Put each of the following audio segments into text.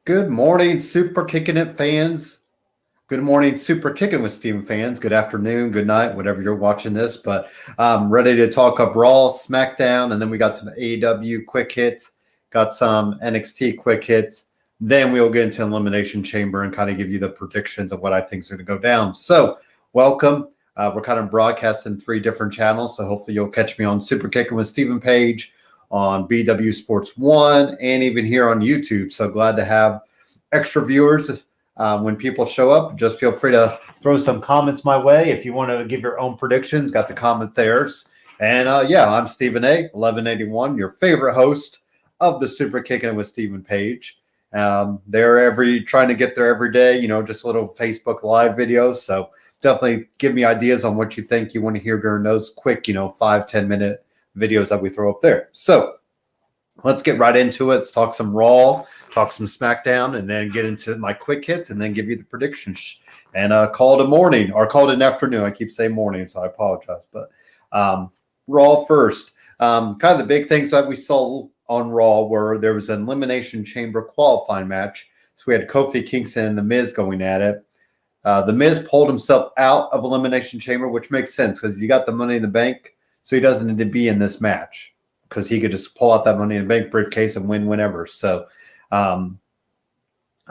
Good morning, Superkickin' It fans. Good morning, Superkickin' with Steven fans. Good afternoon, good night, whatever you're watching this. But I'm ready to talk up Raw, Smackdown, and then we got some AEW quick hits, got some NXT quick hits. Then we'll get into Elimination Chamber and kind of give you the predictions of what I think is going to go down. So, welcome. We're kind of broadcasting 3 different channels, so hopefully you'll catch me on Superkickin' with Steven Page, on BW Sports 1, and even here on YouTube. So glad to have extra viewers. When people show up, just feel free to throw some comments my way. If you want to give your own predictions, got the comment theirs. And I'm Stephen A, 1181, your favorite host of the Superkickin' with Steven Page. They're trying to get there every day, just little Facebook Live videos. So definitely give me ideas on what you think you want to hear during those quick, 5-10 minute videos that we throw up there. So let's get right into it. Let's talk some Raw, talk some Smackdown, and then get into my quick hits and then give you the predictions. And call it a morning or call it an afternoon. I keep saying morning, so I apologize. But Raw first. Kind of the big things that we saw on Raw were there was an Elimination Chamber qualifying match. So we had Kofi Kingston and The Miz going at it. The Miz pulled himself out of Elimination Chamber, which makes sense because he got the Money in the Bank. So he doesn't need to be in this match because he could just pull out that Money in the Bank briefcase and win whenever. So I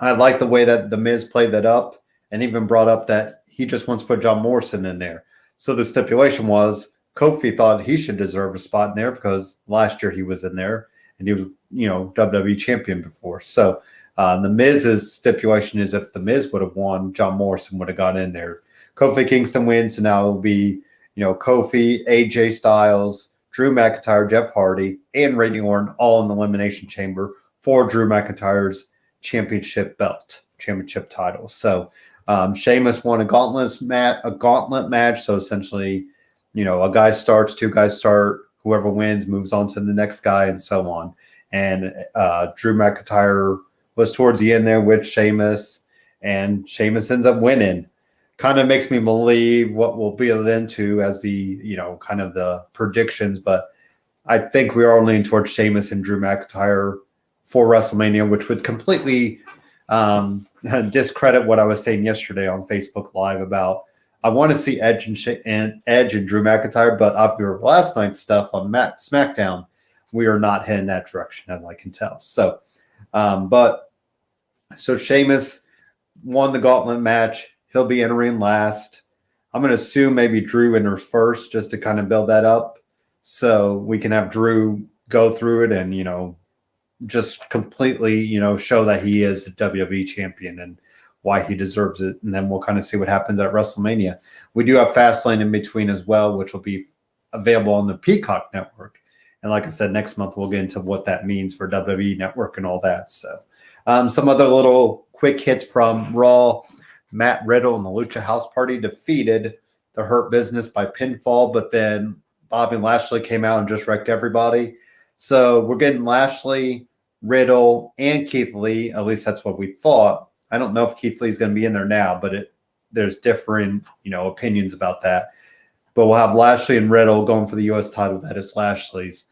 like the way that The Miz played that up and even brought up that he just wants to put John Morrison in there. So the stipulation was Kofi thought he should deserve a spot in there because last year he was in there and he was, WWE champion before. So the Miz's stipulation is if The Miz would have won, John Morrison would have got in there. Kofi Kingston wins, so now it'll be Kofi, AJ Styles, Drew McIntyre, Jeff Hardy, and Randy Orton all in the Elimination Chamber for Drew McIntyre's championship title. So Sheamus won a gauntlet match. So essentially, a guy starts, 2 guys start, whoever wins moves on to the next guy, and so on. And Drew McIntyre was towards the end there with Sheamus, and Sheamus ends up winning. Kind of makes me believe what we'll build into as the, kind of the predictions. But I think we are leaning towards Sheamus and Drew McIntyre for WrestleMania, which would completely discredit what I was saying yesterday on Facebook Live about I want to see Edge and Drew McIntyre, but after last night's stuff on Smackdown, we are not heading that direction, as I can tell. So, so Sheamus won the gauntlet match. He'll be entering last. I'm going to assume maybe Drew enters first just to kind of build that up so we can have Drew go through it and, just completely, show that he is the WWE champion and why he deserves it. And then we'll kind of see what happens at WrestleMania. We do have Fastlane in between as well, which will be available on the Peacock Network. And like I said, next month we'll get into what that means for WWE Network and all that. So some other little quick hits from Raw. Matt Riddle and the Lucha House Party defeated the Hurt Business by pinfall, but then Bobby Lashley came out and just wrecked everybody. So we're getting Lashley, Riddle, and Keith Lee. At least that's what we thought. I don't know if Keith Lee is going to be in there now, but there's different, opinions about that. But we'll have Lashley and Riddle going for the U.S. title. That is Lashley's.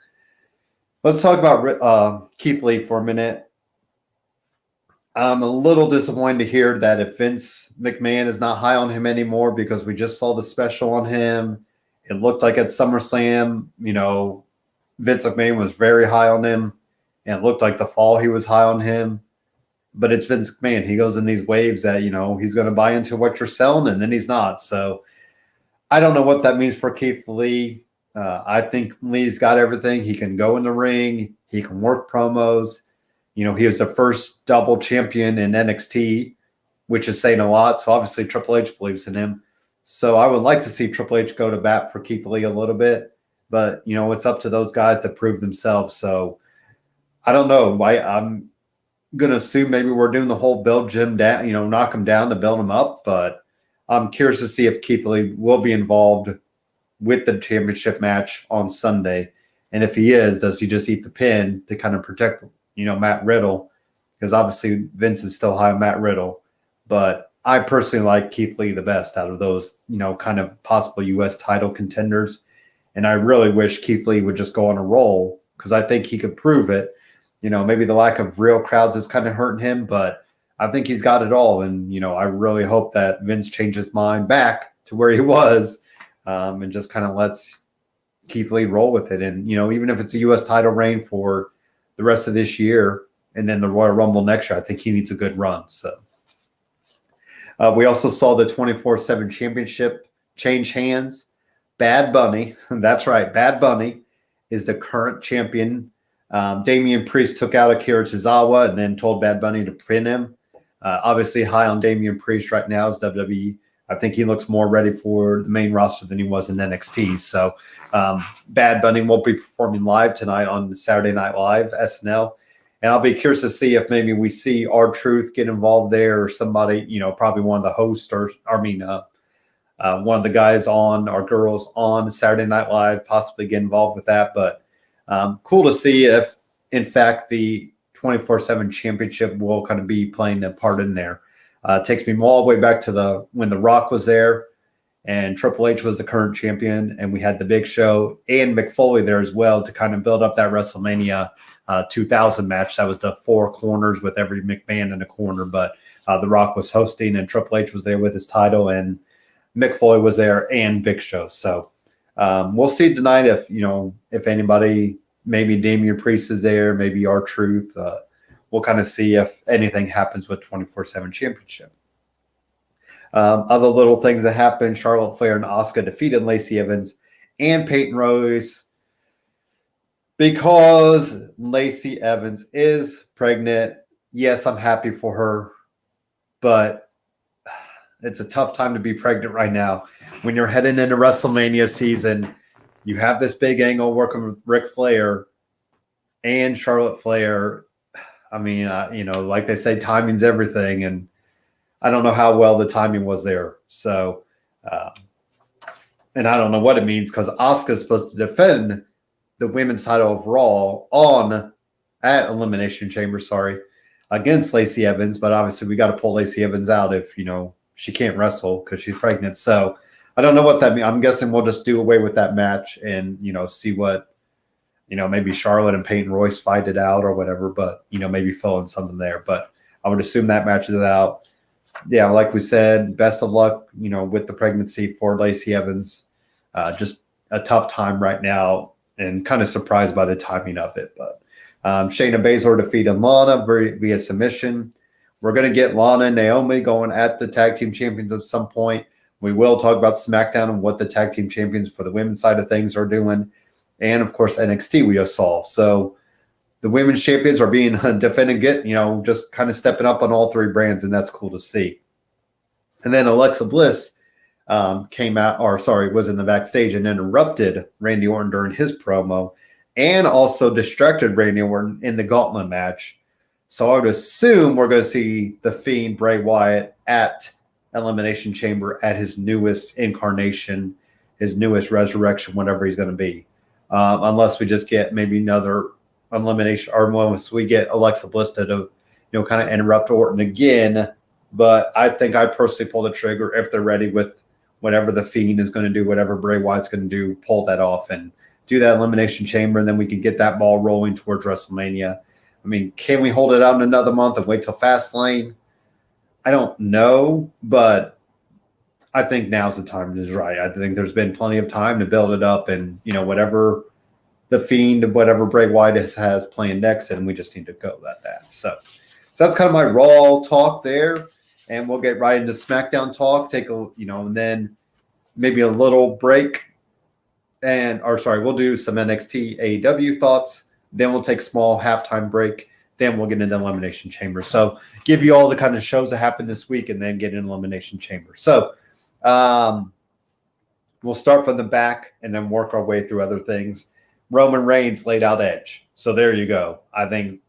Let's talk about Keith Lee for a minute. I'm a little disappointed to hear that if Vince McMahon is not high on him anymore because we just saw the special on him. It looked like at SummerSlam, Vince McMahon was very high on him. And it looked like the fall he was high on him. But it's Vince McMahon. He goes in these waves that, he's going to buy into what you're selling and then he's not. So I don't know what that means for Keith Lee. I think Lee's got everything. He can go in the ring. He can work promos. He was the first double champion in NXT, which is saying a lot. So obviously Triple H believes in him. So I would like to see Triple H go to bat for Keith Lee a little bit. But, it's up to those guys to prove themselves. So I don't know. I'm going to assume maybe we're doing the whole build Jim down, knock him down to build him up. But I'm curious to see if Keith Lee will be involved with the championship match on Sunday. And if he is, does he just eat the pin to kind of protect Matt Riddle, because obviously Vince is still high on Matt Riddle. But I personally like Keith Lee the best out of those, kind of possible U.S. title contenders. And I really wish Keith Lee would just go on a roll because I think he could prove it. maybe the lack of real crowds is kind of hurting him, but I think he's got it all. And, I really hope that Vince changes his mind back to where he was and just kind of lets Keith Lee roll with it. And, even if it's a U.S. title reign for the rest of this year and then the Royal Rumble next year, I think he needs a good run. So we also saw the 24/7 championship change hands. Bad Bunny, that's right, Bad Bunny is the current champion. Damian Priest took out Akira Tozawa and then told Bad Bunny to pin him. Obviously high on Damian Priest right now is WWE. I think he looks more ready for the main roster than he was in NXT. So Bad Bunny won't be performing live tonight on Saturday Night Live, SNL. And I'll be curious to see if maybe we see R-Truth get involved there or somebody, probably one of the hosts one of the guys on or girls on Saturday Night Live possibly get involved with that. But cool to see if, in fact, the 24/7 championship will kind of be playing a part in there. It takes me all the way back to when The Rock was there and Triple H was the current champion, and we had the Big Show and Mick Foley there as well to kind of build up that WrestleMania 2000 match. That was the four corners with every McMahon in a corner, but The Rock was hosting and Triple H was there with his title and Mick Foley was there and Big Show. So we'll see tonight if anybody, maybe Damian Priest is there, maybe R-Truth. We'll kind of see if anything happens with 24/7 championship. Other little things that happened, Charlotte Flair and Asuka defeated Lacey Evans and Peyton Royce because Lacey Evans is pregnant. Yes, I'm happy for her, but it's a tough time to be pregnant right now. When you're heading into WrestleMania season, you have this big angle working with Ric Flair and Charlotte Flair. I mean, like they say, timing's everything, and I don't know how well the timing was there. So, and I don't know what it means because Asuka is supposed to defend the women's title of Raw at Elimination Chamber, against Lacey Evans. But obviously, we got to pull Lacey Evans out if she can't wrestle because she's pregnant. So I don't know what that means. I'm guessing we'll just do away with that match and see what maybe Charlotte and Peyton Royce fight it out or whatever, but, maybe fill in something there. But I would assume that match is out. Yeah, like we said, best of luck, with the pregnancy for Lacey Evans. Just a tough time right now and kind of surprised by the timing of it. But Shayna Baszler defeated Lana via submission. We're going to get Lana and Naomi going at the tag team champions at some point. We will talk about SmackDown and what the tag team champions for the women's side of things are doing. And, of course, NXT we just saw. So the women's champions are being defended, just kind of stepping up on all three brands, and that's cool to see. And then Alexa Bliss was in the backstage and interrupted Randy Orton during his promo and also distracted Randy Orton in the gauntlet match. So I would assume we're going to see The Fiend, Bray Wyatt, at Elimination Chamber at his newest incarnation, his newest resurrection, whatever he's going to be. Unless we just get maybe another elimination, or once we get Alexa Bliss to kind of interrupt Orton again. But I think I personally pull the trigger if they're ready with whatever The Fiend is going to do, whatever Bray Wyatt's going to do, pull that off and do that Elimination Chamber, and then we can get that ball rolling towards WrestleMania. I mean, can we hold it out another month and wait till Fastlane? I don't know, but I think now's the time is right. I think there's been plenty of time to build it up and, whatever The Fiend, whatever Bray Wyatt has playing next, and we just need to go at that. So that's kind of my Raw talk there, and we'll get right into SmackDown talk, and then maybe a little break. We'll do some NXT AEW thoughts. Then we'll take a small halftime break. Then we'll get into Elimination Chamber. So give you all the kind of shows that happened this week and then get into Elimination Chamber. So we'll start from the back and then work our way through other things. Roman Reigns laid out Edge. So there you go. I think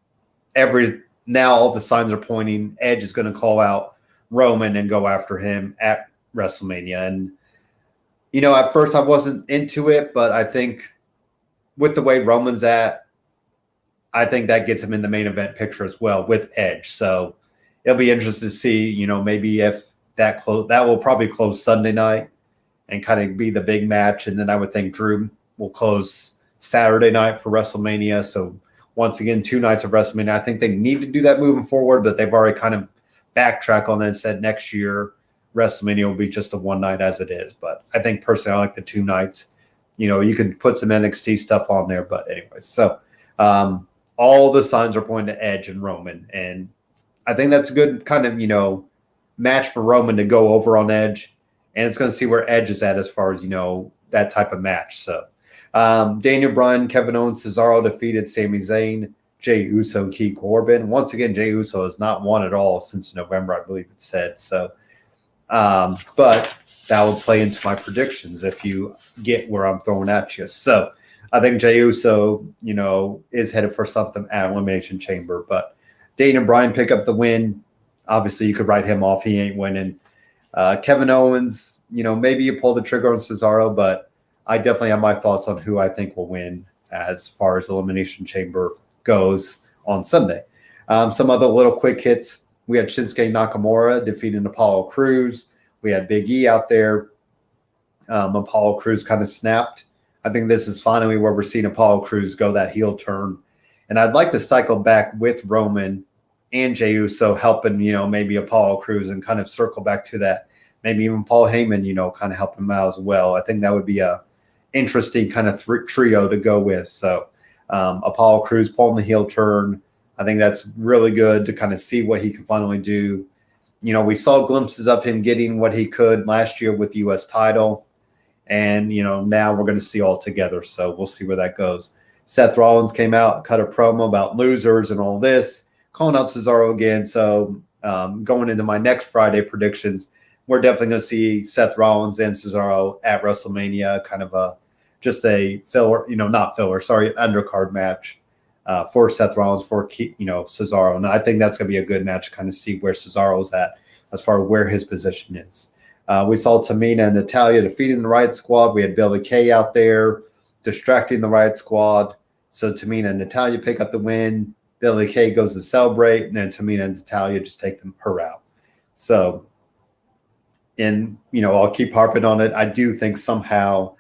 now all the signs are pointing Edge is going to call out Roman and go after him at WrestleMania. And, at first I wasn't into it, but I think with the way Roman's at, I think that gets him in the main event picture as well with Edge. So it'll be interesting to see, maybe if that will probably close Sunday night and kind of be the big match. And then I would think Drew will close Saturday night for WrestleMania. So once again, 2 nights of WrestleMania. I think they need to do that moving forward, but they've already kind of backtracked on that and said next year WrestleMania will be just the 1 night as it is. But I think personally, I like the 2 nights. You can put some NXT stuff on there. But anyways, so all the signs are pointing to Edge and Roman. And I think that's a good kind of, match for Roman to go over on Edge. And it's going to see where Edge is at as far as, that type of match. So Daniel Bryan, Kevin Owens, Cesaro defeated Sami Zayn, Jey Uso, and Keith Corbin. Once again, Jey Uso has not won at all since November, I believe it said. So, but that would play into my predictions if you get where I'm throwing at you. So I think Jey Uso, is headed for something at Elimination Chamber. But Daniel Bryan pick up the win. Obviously, you could write him off. He ain't winning. Kevin Owens, maybe you pull the trigger on Cesaro, but I definitely have my thoughts on who I think will win as far as Elimination Chamber goes on Sunday. Some other little quick hits. We had Shinsuke Nakamura defeating Apollo Crews. We had Big E out there. Apollo Crews kind of snapped. I think this is finally where we're seeing Apollo Crews go that heel turn. And I'd like to cycle back with Roman and Jey Uso helping, maybe Apollo Crews and kind of circle back to that. Maybe even Paul Heyman, kind of help him out as well. I think that would be a interesting kind of trio to go with. So Apollo Crews pulling the heel turn. I think that's really good to kind of see what he can finally do. We saw glimpses of him getting what he could last year with the U.S. title. And, now we're going to see all together. So we'll see where that goes. Seth Rollins came out, cut a promo about losers and all this, calling out Cesaro again. So going into my next Friday predictions, we're definitely going to see Seth Rollins and Cesaro at WrestleMania, kind of just a filler, not filler, sorry, undercard match for Seth Rollins, for, Cesaro. And I think that's going to be a good match to kind of see where Cesaro's at as far as where his position is. We saw Tamina and Natalya defeating the Riot Squad. We had Billie Kay out there distracting the Riot Squad. So Tamina and Natalya pick up the win. Billie Kay goes to celebrate, and then Tamina and Natalya just take her out. So, and, I'll keep harping on it. I do think somehow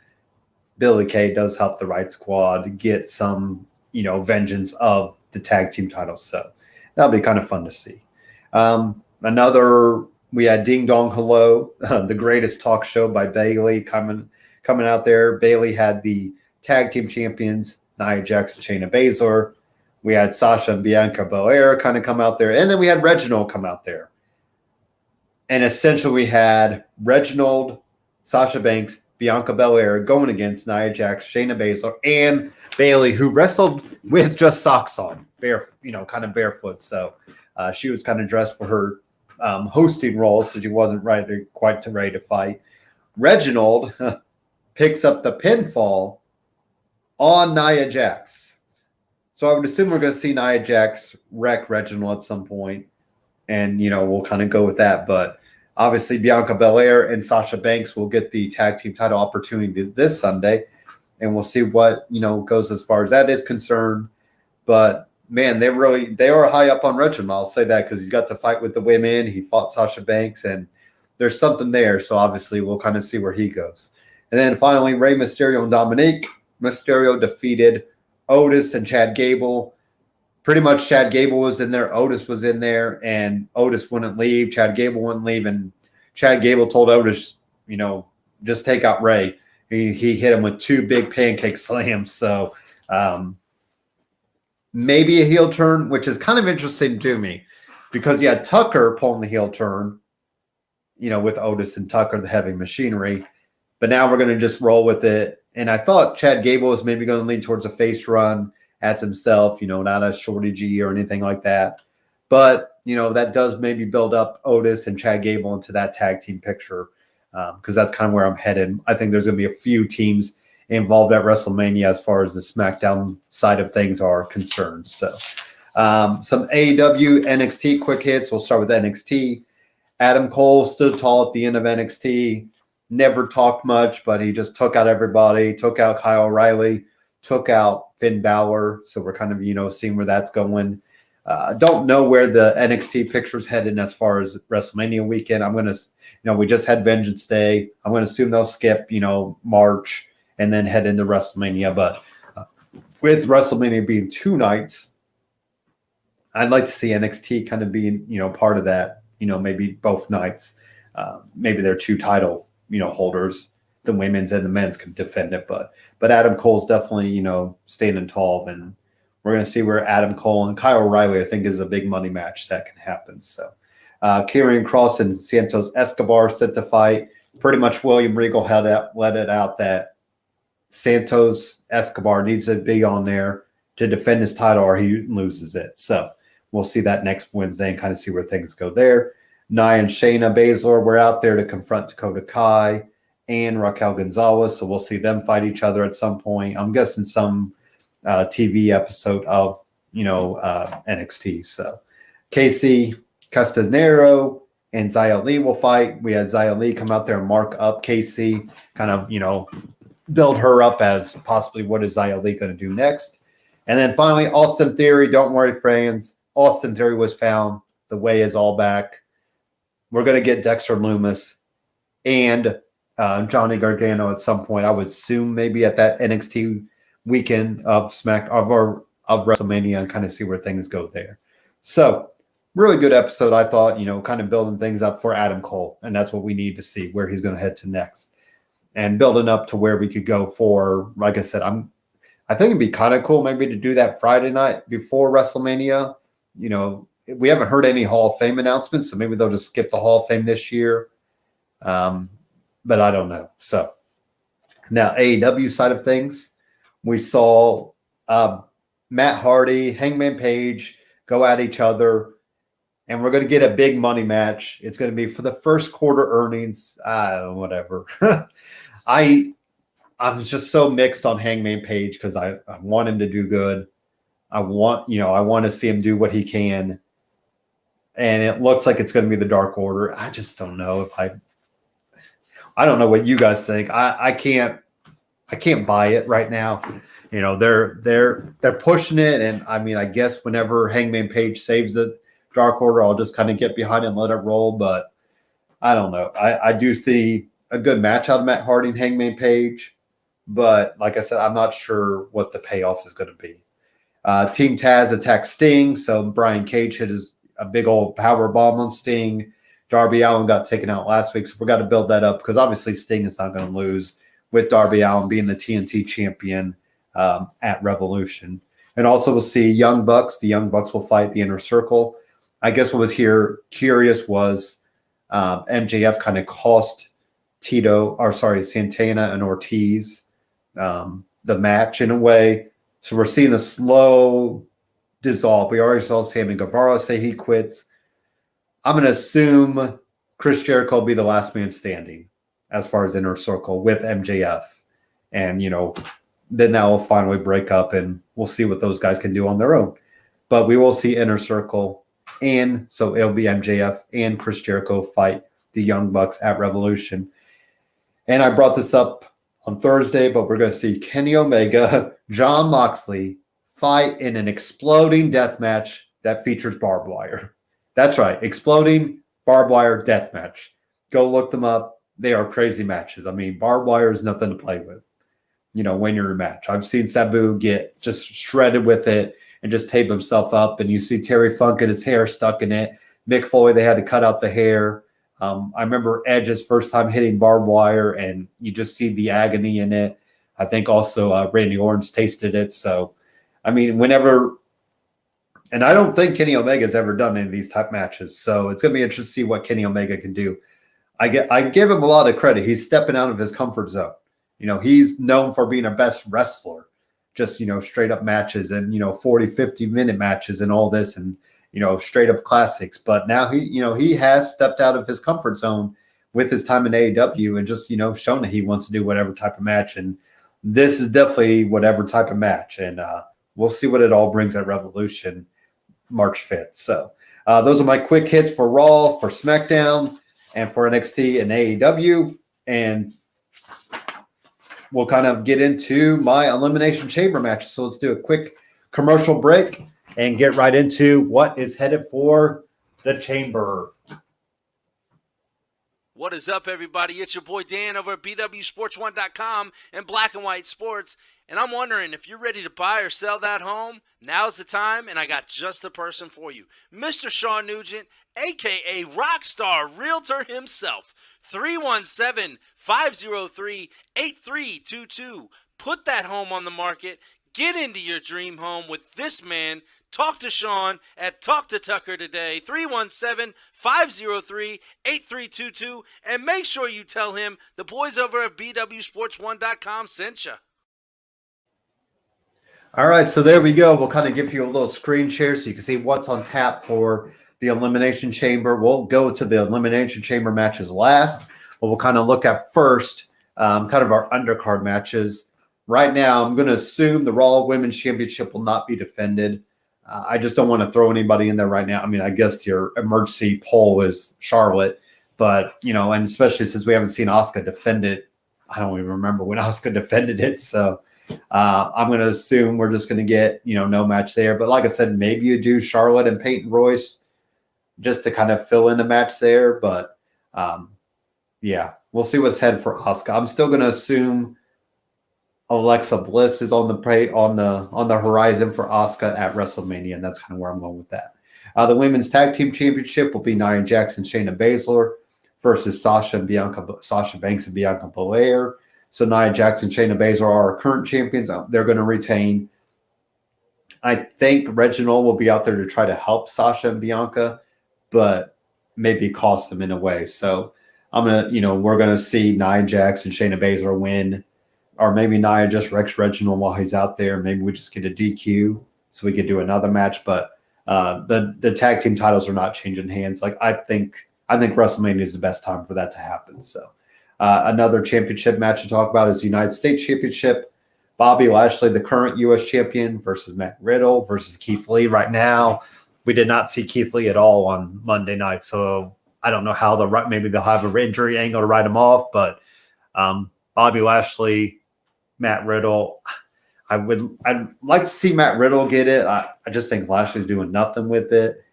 Billie Kay does help the Riot Squad get some, vengeance of the tag team titles. So that'll be kind of fun to see. We had Ding Dong Hello, the greatest talk show by Bayley coming out there. Bayley had the tag team champions, Nia Jax and Shayna Baszler. We had Sasha and Bianca Belair kind of come out there. And then we had Reginald come out there. And essentially we had Reginald, Sasha Banks, Bianca Belair going against Nia Jax, Shayna Baszler, and Bayley, who wrestled with just socks on, kind of barefoot. So she was kind of dressed for her hosting role, so she wasn't quite ready to fight. Reginald picks up the pinfall on Nia Jax. So I would assume we're going to see Nia Jax wreck Reginald at some point, and we'll kind of go with that. But obviously Bianca Belair and Sasha Banks will get the tag team title opportunity this Sunday, and we'll see what goes as far as that is concerned. But man, they are high up on Reginald. I'll say that because he's got to fight with the women. He fought Sasha Banks, and there's something there. So obviously we'll kind of see where he goes. And then finally, Rey Mysterio and Dominic. Mysterio defeated Otis and Chad Gable. Pretty much Chad Gable was in there. Otis was in there, and Otis wouldn't leave. Chad Gable wouldn't leave, and Chad Gable told Otis, just take out Rey. He hit him with 2 big pancake slams. So maybe a heel turn, which is kind of interesting to me because you had Tucker pulling the heel turn, with Otis and Tucker, the heavy machinery. But now we're going to just roll with it. And I thought Chad Gable was maybe going to lean towards a face run as himself, not a Shorty G or anything like that. But, that does maybe build up Otis and Chad Gable into that tag team picture because that's kind of where I'm headed. I think there's going to be a few teams involved at WrestleMania as far as the Smackdown side of things are concerned. So some AEW NXT quick hits. We'll start with NXT. Adam Cole stood tall at the end of NXT. Never talked much, but he just took out everybody, took out Kyle O'Reilly, took out Finn Balor. So we're kind of, seeing where that's going. Don't know where the NXT picture's headed as far as WrestleMania weekend. I'm going to, we just had Vengeance Day. I'm going to assume they'll skip, March and then head into WrestleMania. But with WrestleMania being 2 nights, I'd like to see NXT kind of being, part of that, maybe both nights. Maybe they're 2 title, holders. The women's and the men's can defend it, but Adam Cole's definitely, standing tall, and we're going to see where Adam Cole and Kyle O'Reilly, I think, is a big money match that can happen. So Karrion Kross and Santos Escobar set to fight. Pretty much William Regal let it out that Santos Escobar needs to be on there to defend his title or he loses it. So we'll see that next Wednesday and kind of see where things go there. Nia and Shayna Baszler were out there to confront Dakota Kai and Raquel Gonzalez. So we'll see them fight each other at some point. I'm guessing some TV episode of, NXT. So Casey Castanero and Xia Li will fight. We had Xia Li come out there and mark up Casey, kind of, build her up as possibly what is Xia Li going to do next. And then finally, Austin Theory. Don't worry, friends. Austin Theory was found. The way is all back. We're going to get Dexter Lumis and Johnny Gargano at some point. I would assume maybe at that NXT weekend of WrestleMania, and kind of see where things go there. So really good episode, I thought, kind of building things up for Adam Cole. And that's what we need to see, where he's going to head to next. And building up to where we could go for, like I said, I think it'd be kind of cool maybe to do that Friday night before WrestleMania. We haven't heard any Hall of Fame announcements, so maybe they'll just skip the Hall of Fame this year. But I don't know. So now AEW side of things, we saw Matt Hardy, Hangman Page go at each other, and we're going to get a big money match. It's going to be for the first quarter earnings, whatever. I'm just so mixed on Hangman Page because I want him to do good. I want to see him do what he can. And it looks like it's going to be the Dark Order. I just don't know if I don't know what you guys think. I can't buy it right now. They're pushing it, and I guess whenever Hangman Page saves the Dark Order, I'll just kind of get behind it and let it roll. But I don't know. I do see a good match out of Matt Hardy and Hangman Page, but like I said, I'm not sure what the payoff is going to be. Team Taz attacked Sting, so Brian Cage hit a big old power bomb on Sting. Darby Allin got taken out last week, so we got to build that up because obviously Sting is not going to lose with Darby Allin being the TNT champion at Revolution. And also we'll see Young Bucks. The Young Bucks will fight the Inner Circle. I guess what was curious was MJF kind of cost Santana and Ortiz the match in a way. So we're seeing a slow dissolve. We already saw Sammy Guevara say he quits. I'm going to assume Chris Jericho will be the last man standing as far as Inner Circle with MJF. And, then that will finally break up and we'll see what those guys can do on their own. But we will see Inner Circle, and so it'll be MJF and Chris Jericho fight the Young Bucks at Revolution. And I brought this up on Thursday, but we're going to see Kenny Omega, Jon Moxley fight in an exploding death match that features barbed wire. That's right, exploding barbed wire death match. Go look them up. They are crazy matches. Barbed wire is nothing to play with, when you're in a match. I've seen Sabu get just shredded with it and just tape himself up, and you see Terry Funk and his hair stuck in it. Mick Foley, they had to cut out the hair. I remember Edge's first time hitting barbed wire, and you just see the agony in it. I think also Randy Orton's tasted it. So, whenever – and I don't think Kenny Omega's ever done any of these type matches. So it's going to be interesting to see what Kenny Omega can do. I give him a lot of credit. He's stepping out of his comfort zone. He's known for being a best wrestler, just, straight up matches and, 40, 50-minute matches and all this and, straight up classics. But now he has stepped out of his comfort zone with his time in AEW and just, shown that he wants to do whatever type of match. And this is definitely whatever type of match. And we'll see what it all brings at Revolution March 5th. So those are my quick hits for Raw, for SmackDown, and for NXT and AEW. And we'll kind of get into my Elimination Chamber matches. So let's do a quick commercial break and get right into what is headed for the Chamber. What is up, everybody? It's your boy Dan over at BWSports1.com and Black and White Sports. And I'm wondering if you're ready to buy or sell that home, now's the time, and I got just the person for you. Mr. Sean Nugent, a.k.a. Rockstar Realtor himself. 317-503-8322. Put that home on the market. Get into your dream home with this man. Talk to Sean at Talk to Tucker today, 317-503-8322, and make sure you tell him the boys over at BWSports1.com sent you. All right, so there we go. We'll kind of give you a little screen share so you can see what's on tap for the Elimination Chamber. We'll go to the Elimination Chamber matches last, but we'll kind of look at first kind of our undercard matches. Right now, I'm going to assume the Raw Women's Championship will not be defended. I just don't want to throw anybody in there right now. I mean, I guess your emergency poll is Charlotte, but, you know, and especially since we haven't seen Asuka defend it. I don't even remember when Asuka defended it. So I'm going to assume we're just going to get, you know, no match there. But like I said, maybe you do Charlotte and Peyton Royce just to kind of fill in a match there. But, yeah, we'll see what's ahead for Asuka. I'm still going to assume Alexa Bliss is on the horizon for Asuka at WrestleMania, and that's kind of where I'm going with that. The Women's Tag Team Championship will be Nia Jax and Shayna Baszler versus Sasha Banks and Bianca Belair. So Nia Jax and Shayna Baszler are our current champions. They're going to retain. I think Reginald will be out there to try to help Sasha and Bianca, but maybe cost them in a way. So we're going to see Nia Jax and Shayna Baszler win. Or maybe Nia just wrecks Reginald while he's out there. Maybe we just get a DQ so we could do another match. But the tag team titles are not changing hands. Like I think WrestleMania is the best time for that to happen. So another championship match to talk about is the United States Championship. Bobby Lashley, the current U.S. champion, versus Matt Riddle versus Keith Lee. Right now, we did not see Keith Lee at all on Monday night. So I don't know how maybe they'll have an injury angle to write him off. But Bobby Lashley, Matt Riddle. I'd like to see Matt Riddle get it. I just think Lashley's doing nothing with it.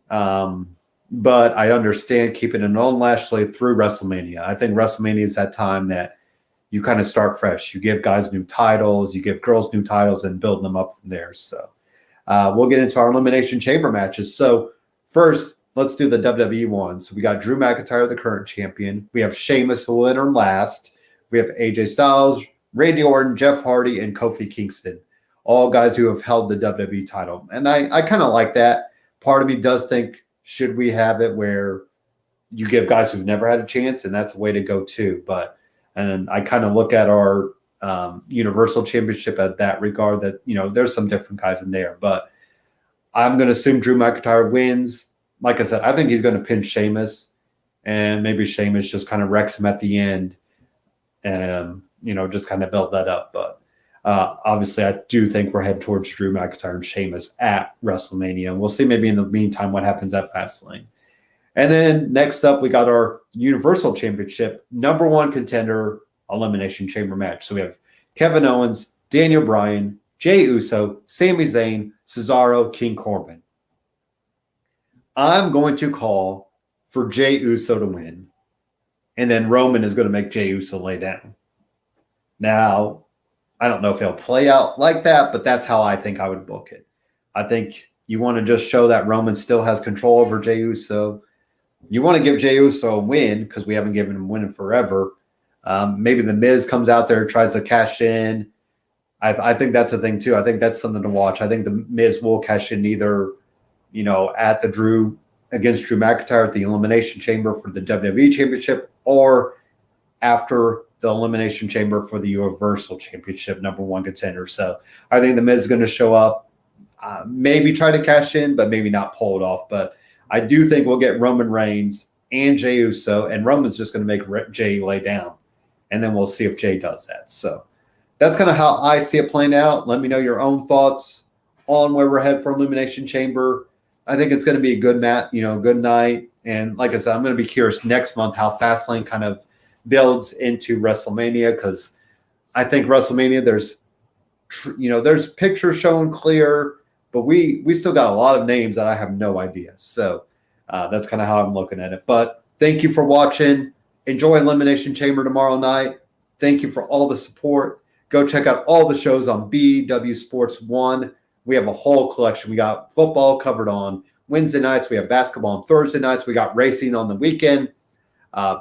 But I understand keeping it on Lashley through WrestleMania. I think WrestleMania is that time that you kind of start fresh. You give guys new titles, you give girls new titles, and build them up from there. So we'll get into our Elimination Chamber matches. So first, let's do the WWE one. So we got Drew McIntyre, the current champion. We have Sheamus, who will enter last. We have AJ Styles, Randy Orton, Jeff Hardy, and Kofi Kingston, all guys who have held the WWE title. And I kind of like that. Part of me does think, should we have it where you give guys who've never had a chance, and that's a way to go too. And I kind of look at our Universal Championship at that regard that, you know, there's some different guys in there. But I'm going to assume Drew McIntyre wins. Like I said, I think he's going to pin Sheamus, and maybe Sheamus just kind of wrecks him at the end. And just kind of build that up. But obviously, I do think we're heading towards Drew McIntyre and Sheamus at WrestleMania. And we'll see maybe in the meantime what happens at Fastlane. And then next up, we got our Universal Championship #1 contender Elimination Chamber match. So we have Kevin Owens, Daniel Bryan, Jey Uso, Sami Zayn, Cesaro, King Corbin. I'm going to call for Jey Uso to win. And then Roman is going to make Jey Uso lay down. Now, I don't know if he'll play out like that, but that's how I think I would book it. I think you want to just show that Roman still has control over Jey Uso. You want to give Jey Uso a win because we haven't given him winning forever. Maybe The Miz comes out there and tries to cash in. I think that's a thing too. I think that's something to watch. I think The Miz will cash in either, at the Drew McIntyre at the Elimination Chamber for the WWE Championship, or after the Elimination Chamber for the Universal Championship #1 contender. So I think The Miz is going to show up, maybe try to cash in, but maybe not pull it off. But I do think we'll get Roman Reigns and Jey Uso, and Roman's just going to make Jey lay down. And then we'll see if Jey does that. So that's kind of how I see it playing out. Let me know your own thoughts on where we're headed for Elimination Chamber. I think it's going to be a good good night. And like I said, I'm going to be curious next month how Fastlane kind of builds into WrestleMania, because I think WrestleMania, there's pictures showing clear, but we still got a lot of names that I have no idea. So that's kind of how I'm looking at it. But thank you for watching. Enjoy Elimination Chamber tomorrow night. Thank you for all the support. Go check out all the shows on BW Sports 1. We have a whole collection. We got football covered on Wednesday nights. We have basketball on Thursday nights. We got racing on the weekend.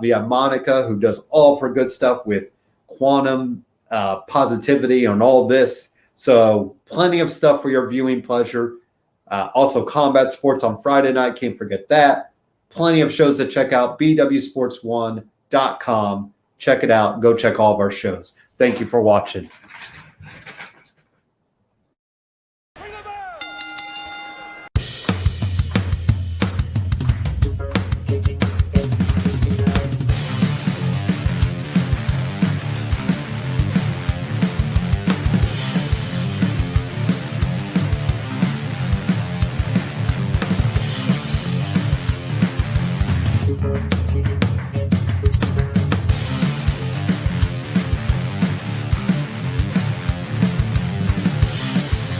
We have Monica, who does all of her good stuff with quantum positivity on all this. So plenty of stuff for your viewing pleasure. Also, combat sports on Friday night. Can't forget that. Plenty of shows to check out. BWSports1.com. Check it out. Go check all of our shows. Thank you for watching.